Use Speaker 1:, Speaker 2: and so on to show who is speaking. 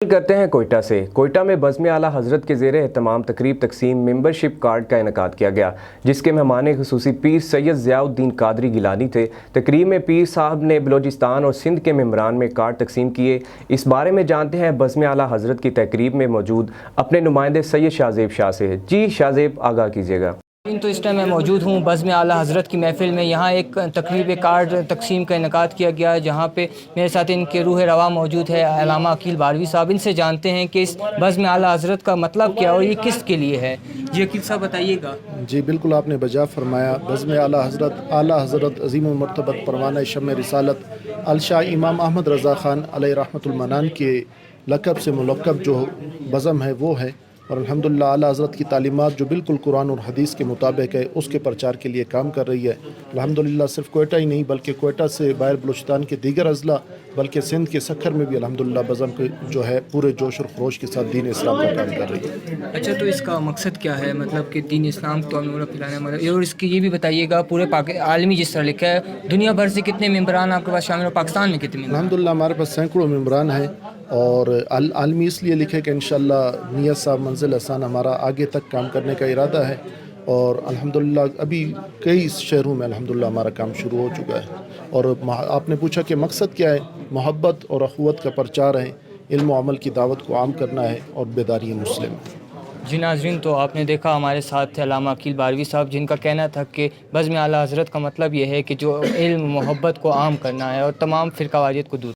Speaker 1: करते हैं कोयटा से। कोयटा में बज़्म आला हज़रत के ज़ेर एहतमाम तकरीब तकसीम मेंबरशिप कार्ड का इनेकाद किया गया, जिसके मेहमान खुसूसी पीर सैयद ज़ियाउद्दीन कादरी गिलानी थे। तकरीब में पीर साहब ने बलोचिस्तान और सिंध के मेंबरान में कार्ड तकसीम किए। इस बारे में जानते हैं बज़्म आला हज़रत की तकरीब में मौजूद अपने नुमाइंदे सैयद शाहज़ेब शाह से। जी शाहज़ेब, आगाह कीजिएगा।
Speaker 2: तो इस टाइम मैं मौजूद हूँ बज़्म आला हज़रत की महफ़िल में। यहाँ एक तकरीब कार्ड तकसीम का इनेकाद किया गया है, जहाँ पे मेरे साथ इनके रूह रवा मौजूद है अल्लामा अकील बारवी साहब। इनसे जानते हैं कि इस बज़्म आला हज़रत का मतलब क्या और ये किस के लिए है। जी अकील साहब बताइएगा।
Speaker 3: जी बिल्कुल, आपने बजा फरमाया। बज़्म आला हज़रत अज़ीम मर्तबत परवाना शम्म रिसालत अलशाह इमाम अहमद रज़ा ख़ान अलैहि रहमतुल मनान के लक़ब से मुलक़्क़ब जो बज़्म है वो है, और अल्हम्दुलिल्लाह आला हज़रत की तालीमात जो बिल्कुल कुरान और हदीस के मुताबिक है उसके प्रचार के लिए काम कर रही है। अल्हम्दुलिल्लाह सिर्फ कोयटा ही नहीं बल्कि कोयटा से बाहर बलूचिस्तान के दीगर अज़ला बल्कि सिंध के सखर में भी अल्हम्दुलिल्लाह बज़्म के जो है पूरे जोश और खरोश के साथ दीन इस्लाम का काम कर रही है।
Speaker 2: अच्छा, तो इसका मकसद क्या है, मतलब कि दीन इस्लाम को नूर फैलाना, मतलब और इसकी ये भी बताइएगा पूरे आलमी जिस तरह लिखा है दुनिया भर से कितने मेंबरान आपके पास शामिल हो, पाकिस्तान में कितने?
Speaker 3: अल्हम्दुलिल्लाह हमारे पास सैकड़ों मेंबरान हैं, और आलमी इसलिए लिखे कि इंशाअल्लाह नियत साहब मंजिल हसन हमारा आगे तक काम करने का इरादा है, और अल्हम्दुलिल्लाह अभी कई शहरों में अल्हम्दुलिल्लाह हमारा काम शुरू हो चुका है। और आपने पूछा कि मकसद क्या है, मोहब्बत और अख़ुवत का प्रचार है, इल्म और अमल की दावत को आम करना है और बेदारी मुस्लिम।
Speaker 2: जी नाज़रीन, तो आपने देखा हमारे साथ थे अल्लामा अकील बारवी साहब, जिनका कहना था कि बज़्म आला हज़रत का मतलब ये है कि जो इल्म मोहब्बत को आम करना है और तमाम फ़िरक़ावारियत को दूर